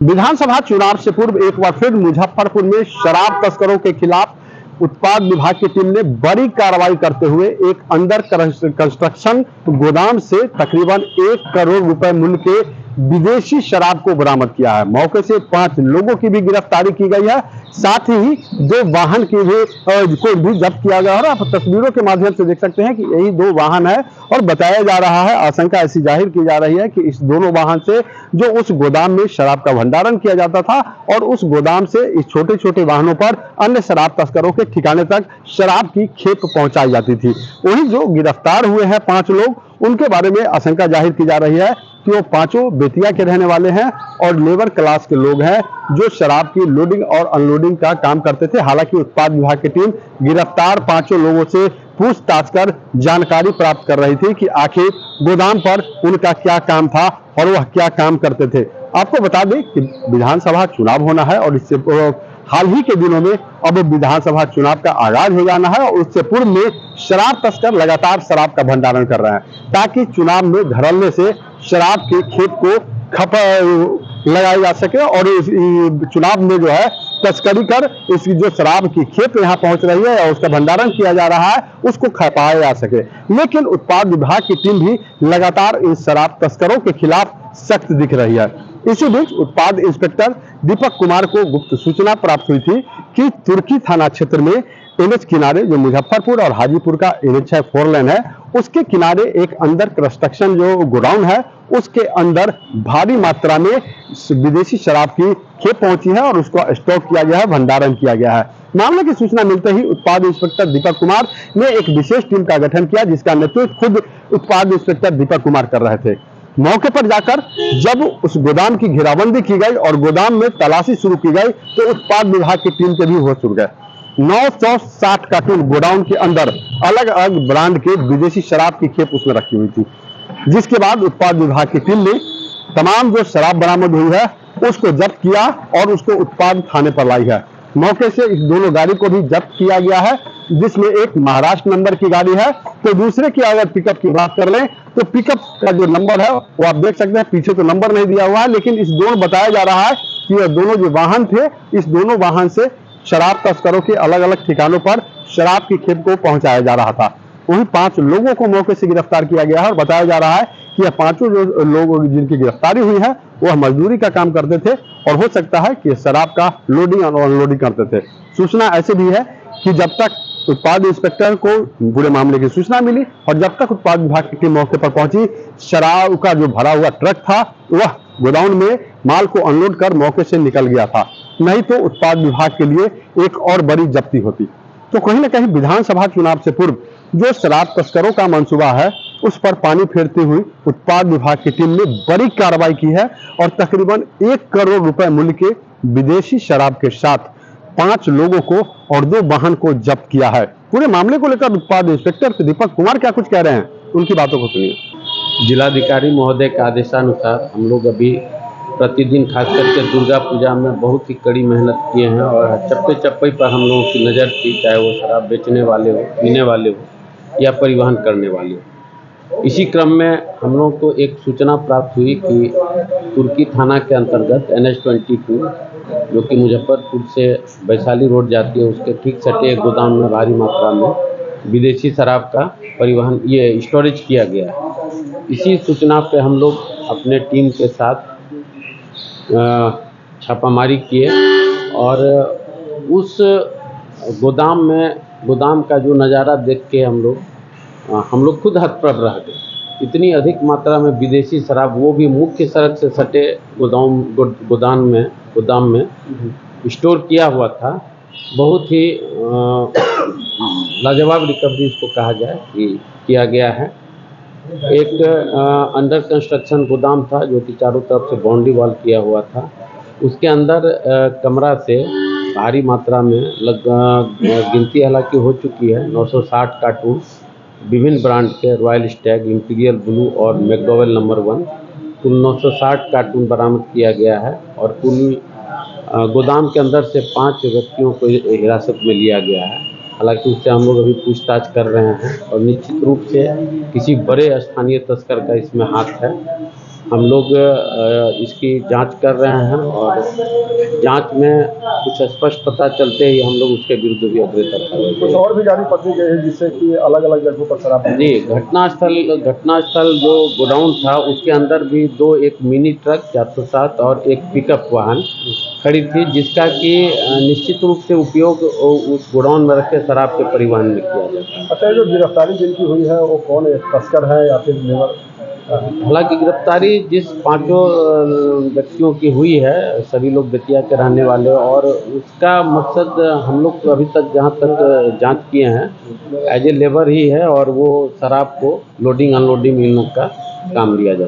विधानसभा चुनाव से पूर्व एक बार फिर मुजफ्फरपुर में शराब तस्करों के खिलाफ उत्पाद विभाग की टीम ने बड़ी कार्रवाई करते हुए एक अंडर कंस्ट्रक्शन गोदाम से तकरीबन 1 करोड़ रुपए मूल्य के विदेशी शराब को बरामद किया है। मौके से 5 लोगों की भी गिरफ्तारी की गई है, साथ ही 2 वाहन की भी जब्त किया गया है। और आप तस्वीरों के माध्यम से देख सकते हैं कि यही 2 वाहन है और बताया जा रहा है, आशंका ऐसी जाहिर की जा रही है कि इस दोनों वाहन से जो उस गोदाम में शराब का भंडारण किया जाता था और उस गोदाम से इस छोटे छोटे वाहनों पर अन्य शराब तस्करों के ठिकाने तक शराब की खेप पहुंचाई जाती थी। वहीं जो गिरफ्तार हुए हैं 5 लोग, उनके बारे में आशंका जाहिर की जा रही है कि वो 5 बेतिया के रहने वाले हैं और लेबर क्लास के लोग हैं जो शराब की लोडिंग और अनलोडिंग का काम करते थे। हालांकि उत्पाद विभाग की टीम गिरफ्तार 5 लोगों से पूछताछ कर जानकारी प्राप्त कर रही थी कि आखिर गोदाम पर उनका क्या काम था और वह क्या काम करते थे। आपको बता दें कि विधानसभा चुनाव होना है और इससे हाल ही के दिनों में अब विधानसभा चुनाव का आगाज हो जाना है और उससे पूर्व में शराब तस्कर लगातार शराब का भंडारण कर रहे हैं ताकि चुनाव में धड़ल्ले से शराब के खेत को लगाया जा सके और चुनाव में जो है तस्करी कर इसकी जो शराब की खेप यहाँ पहुंच रही है और उसका भंडारण किया जा रहा है उसको खपाया जा सके। लेकिन उत्पाद विभाग की टीम भी लगातार इन शराब तस्करों के खिलाफ सख्त दिख रही है। इसी बीच उत्पाद इंस्पेक्टर दीपक कुमार को गुप्त सूचना प्राप्त हुई थी कि तुर्की थाना क्षेत्र में एनएच किनारे, जो मुजफ्फरपुर और हाजीपुर का एनएच 4 लेन है, उसके किनारे एक अंडर कंस्ट्रक्शन जो गोडाउन है उसके अंदर भारी मात्रा में विदेशी शराब की खेप पहुंची है और उसको स्टॉक किया गया है, भंडारण किया गया है। मामले की सूचना मिलते ही उत्पाद इंस्पेक्टर दीपक कुमार ने एक विशेष टीम का गठन किया जिसका नेतृत्व खुद उत्पाद इंस्पेक्टर दीपक कुमार कर रहे थे। मौके पर जाकर जब उस गोदाम की घेराबंदी की गई और गोदाम में तलाशी शुरू की गई तो उत्पाद विभाग की टीम के भी होश उड़ गए। 960 कार्टून गोडाउन के अंदर अलग अलग ब्रांड के विदेशी शराब की खेप उसमें रखी हुई थी, जिसके बाद उत्पाद विभाग की टीम ने तमाम जो शराब बरामद हुई है उसको जब्त किया और उसको उत्पाद थाने पर लाई है। मौके से इस दोनों गाड़ी को भी जब्त किया गया है, जिसमें एक महाराष्ट्र नंबर की गाड़ी है तो दूसरे की अगर पिकअप की बात कर लें तो पिकअप का जो नंबर है वो आप देख सकते हैं, पीछे तो नंबर नहीं दिया हुआ है लेकिन इस दोनों बताया जा रहा है कि ये दोनों जो वाहन थे, इस दोनों वाहन से शराब तस्करों के अलग अलग ठिकानों पर शराब की खेप को पहुंचाया जा रहा था। वहीं 5 लोगों को मौके से गिरफ्तार किया गया है और बताया जा रहा है कि यह 5 जो लोग जिनकी गिरफ्तारी हुई है वह मजदूरी का काम करते थे और हो सकता है कि शराब का लोडिंग और अनलोडिंग करते थे। सूचना ऐसे भी है कि जब तक उत्पाद इंस्पेक्टर को पूरे मामले की सूचना मिली और जब तक उत्पाद विभाग की टीम मौके पर पहुंची, शराब का जो भरा हुआ ट्रक था वह गोदाउन में माल को अनलोड कर मौके से निकल गया था, नहीं तो उत्पाद विभाग के लिए एक और बड़ी जब्ती होती। तो कहीं ना कहीं विधानसभा चुनाव से पूर्व जो शराब तस्करों का मंसूबा है उस पर पानी फेरती हुई उत्पाद विभाग की टीम ने बड़ी कार्रवाई की है और तकरीबन 1 करोड़ रुपए मूल्य के विदेशी शराब के साथ 5 लोगों को और 2 वाहन को जब्त किया है। पूरे मामले को लेकर उत्पाद इंस्पेक्टर दीपक कुमार क्या कुछ कह रहे हैं, उनकी बातों को सुनिए। जिलाधिकारी महोदय के आदेशानुसार हम लोग अभी प्रतिदिन खास करके दुर्गा पूजा में बहुत ही कड़ी मेहनत किए हैं और चप्पे चप्पे पर हम लोगों की नज़र थी, चाहे वो शराब बेचने वाले हो, पीने वाले हो या परिवहन करने वाले हो। इसी क्रम में हम लोग को एक सूचना प्राप्त हुई कि तुर्की थाना के अंतर्गत NH 22 जो कि मुजफ्फरपुर से वैशाली रोड जाती है उसके ठीक सटे एक गोदाम में भारी मात्रा में विदेशी शराब का परिवहन स्टोरेज किया गया है। इसी सूचना पे हम लोग अपने टीम के साथ छापामारी किए और उस गोदाम का जो नज़ारा देख के हम लोग खुद हतप्रभ रह गए। इतनी अधिक मात्रा में विदेशी शराब, वो भी मुख्य सड़क से सटे गोदाम में स्टोर किया हुआ था। बहुत ही लाजवाब रिकवरी इसको कहा जाए कि किया गया है। एक अंडर कंस्ट्रक्शन गोदाम था जो कि चारों तरफ से बाउंड्री वॉल किया हुआ था। उसके अंदर कमरा से भारी मात्रा में गिनती हालांकि हो चुकी है 960 कार्टून विभिन्न ब्रांड के रॉयल स्टैग, इंपीरियल ब्लू और मैकडॉवेल नंबर 1 कुल 960 कार्टून बरामद किया गया है और कुल गोदाम के अंदर से 5 व्यक्तियों को हिरासत में लिया गया है। हालांकि उससे हम लोग अभी पूछताछ कर रहे हैं और निश्चित रूप से किसी बड़े स्थानीय तस्कर का इसमें हाथ है। हम लोग इसकी जांच कर रहे हैं और जांच में कुछ स्पष्ट पता चलते ही हम लोग उसके विरुद्ध भी अग्रसर करेंगे। कुछ और भी गाड़ी पकड़ी गई है जिससे कि अलग अलग जगहों पर शराब जी, घटनास्थल जो गोडाउन था उसके अंदर भी एक मिनी ट्रक 407 और एक पिकअप वाहन खड़ी थी, जिसका कि निश्चित रूप से उपयोग उस गोडाउन में रखे शराब के परिवहन में किया जाता है। अच्छा, जो गिरफ्तारी जिनकी हुई है वो कौन है, तस्कर है या फिर लेबर? हालांकि गिरफ्तारी जिस 5 व्यक्तियों की हुई है सभी लोग बेतिया के रहने वाले, और उसका मकसद हम लोग अभी तक जहां तक जांच किए हैं एज ए लेबर ही है, और वो शराब को लोडिंग अनलोडिंग इन लोग का काम लिया जाता है।